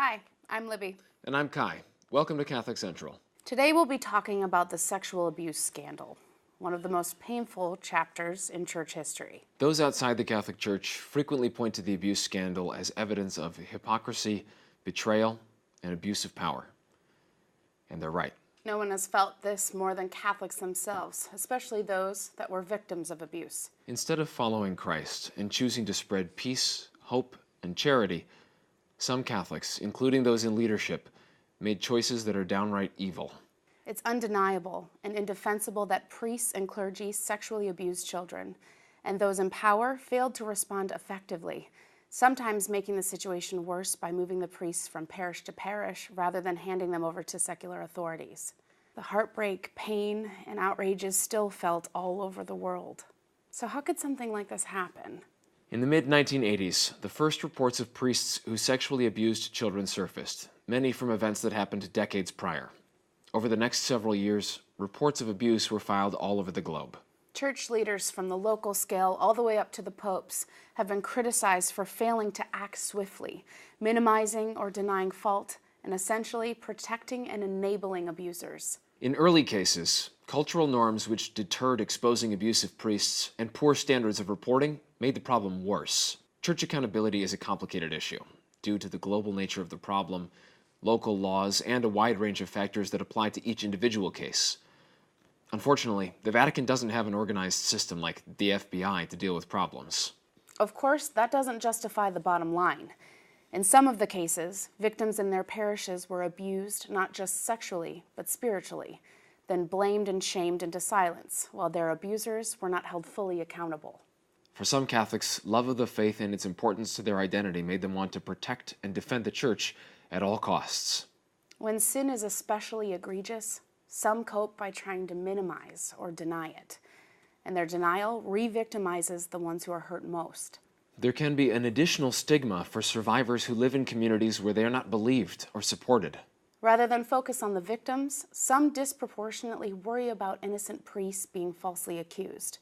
Hi, I'm Libby. And I'm Kai. Welcome to Catholic Central. Today we'll be talking about the sexual abuse scandal, one of the most painful chapters in church history. Those outside the Catholic Church frequently point to the abuse scandal as evidence of hypocrisy, betrayal, and abuse of power. And they're right. No one has felt this more than Catholics themselves, especially those that were victims of abuse. Instead of following Christ and choosing to spread peace, hope, and charity, some Catholics, including those in leadership, made choices that are downright evil. It's undeniable and indefensible that priests and clergy sexually abused children, and those in power failed to respond effectively, sometimes making the situation worse by moving the priests from parish to parish rather than handing them over to secular authorities. The heartbreak, pain, and outrage is still felt all over the world. So how could something like this happen? In the mid-1980s, the first reports of priests who sexually abused children surfaced, many from events that happened decades prior. Over the next several years, reports of abuse were filed all over the globe. Church leaders from the local scale all the way up to the popes have been criticized for failing to act swiftly, minimizing or denying fault, and essentially protecting and enabling abusers. In early cases, cultural norms which deterred exposing abusive priests and poor standards of reporting made the problem worse. Church accountability is a complicated issue due to the global nature of the problem, local laws, and a wide range of factors that apply to each individual case. Unfortunately, the Vatican doesn't have an organized system like the FBI to deal with problems. Of course, that doesn't justify the bottom line. In some of the cases, victims in their parishes were abused not just sexually, but spiritually, then blamed and shamed into silence, while their abusers were not held fully accountable. For some Catholics, love of the faith and its importance to their identity made them want to protect and defend the Church at all costs. When sin is especially egregious, some cope by trying to minimize or deny it, and their denial re-victimizes the ones who are hurt most. There can be an additional stigma for survivors who live in communities where they are not believed or supported. Rather than focus on the victims, some disproportionately worry about innocent priests being falsely accused.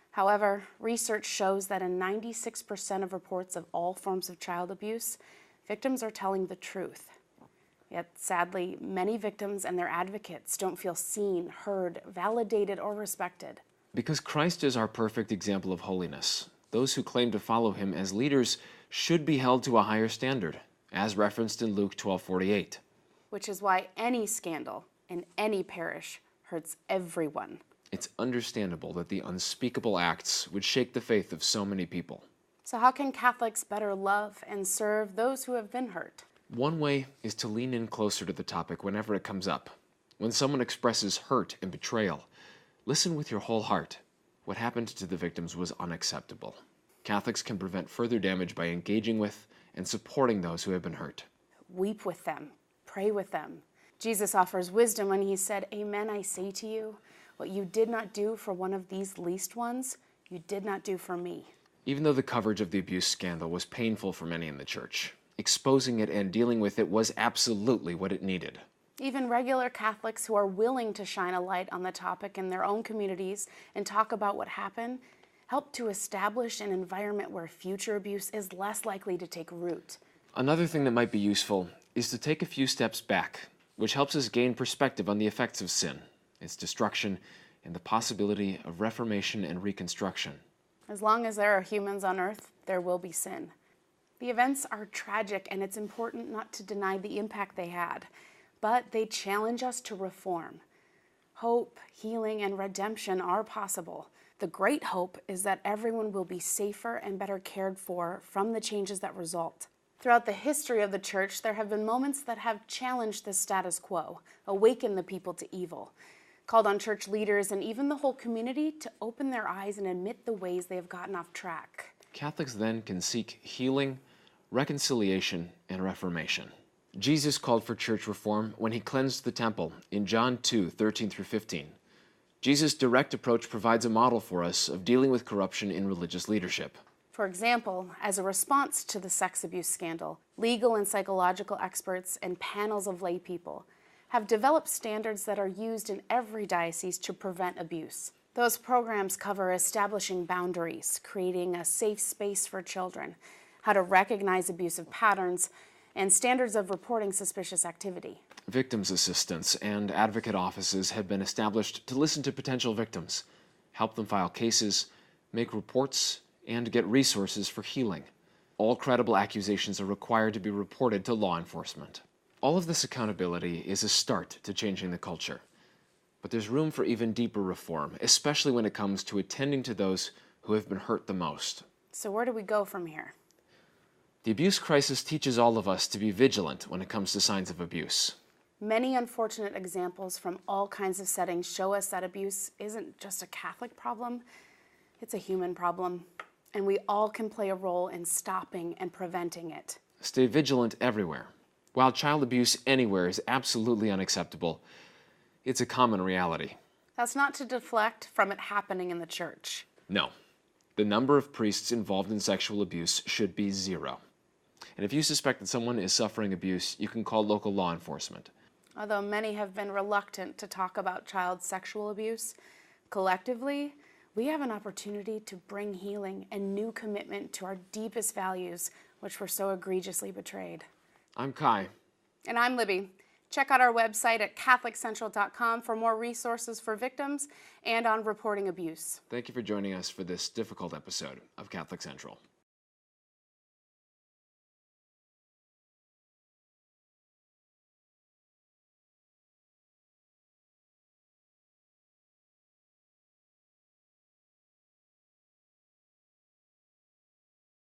However, research shows that in 96% of reports of all forms of child abuse, victims are telling the truth. Yet, sadly, many victims and their advocates don't feel seen, heard, validated, or respected. Because Christ is our perfect example of holiness, those who claim to follow him as leaders should be held to a higher standard, as referenced in Luke 12:48. Which is why any scandal in any parish hurts everyone. It's understandable that the unspeakable acts would shake the faith of so many people. So how can Catholics better love and serve those who have been hurt? One way is to lean in closer to the topic whenever it comes up. When someone expresses hurt and betrayal, listen with your whole heart. What happened to the victims was unacceptable. Catholics can prevent further damage by engaging with and supporting those who have been hurt. Weep with them. Pray with them. Jesus offers wisdom when he said, "Amen, I say to you, what you did not do for one of these least ones, you did not do for me." Even though the coverage of the abuse scandal was painful for many in the Church, exposing it and dealing with it was absolutely what it needed. Even regular Catholics who are willing to shine a light on the topic in their own communities and talk about what happened help to establish an environment where future abuse is less likely to take root. Another thing that might be useful is to take a few steps back, which helps us gain perspective on the effects of sin, its destruction, and the possibility of reformation and reconstruction. As long as there are humans on earth, there will be sin. The events are tragic, and it's important not to deny the impact they had, but they challenge us to reform. Hope, healing, and redemption are possible. The great hope is that everyone will be safer and better cared for from the changes that result. Throughout the history of the Church, there have been moments that have challenged the status quo, awakened the people to evil, called on church leaders and even the whole community to open their eyes and admit the ways they have gotten off track. Catholics then can seek healing, reconciliation, and reformation. Jesus called for church reform when he cleansed the temple in John 2:13-15. Jesus' direct approach provides a model for us of dealing with corruption in religious leadership. For example, as a response to the sex abuse scandal, legal and psychological experts and panels of lay people have developed standards that are used in every diocese to prevent abuse. Those programs cover establishing boundaries, creating a safe space for children, how to recognize abusive patterns, and standards of reporting suspicious activity. Victims' assistance and advocate offices have been established to listen to potential victims, help them file cases, make reports, and get resources for healing. All credible accusations are required to be reported to law enforcement. All of this accountability is a start to changing the culture. But there's room for even deeper reform, especially when it comes to attending to those who have been hurt the most. So where do we go from here? The abuse crisis teaches all of us to be vigilant when it comes to signs of abuse. Many unfortunate examples from all kinds of settings show us that abuse isn't just a Catholic problem, it's a human problem, and we all can play a role in stopping and preventing it. Stay vigilant everywhere. While child abuse anywhere is absolutely unacceptable, it's a common reality. That's not to deflect from it happening in the church. No. The number of priests involved in sexual abuse should be 0. And if you suspect that someone is suffering abuse, you can call local law enforcement. Although many have been reluctant to talk about child sexual abuse, collectively, we have an opportunity to bring healing and new commitment to our deepest values, which were so egregiously betrayed. I'm Kai. And I'm Libby. Check out our website at CatholicCentral.com for more resources for victims and on reporting abuse. Thank you for joining us for this difficult episode of Catholic Central.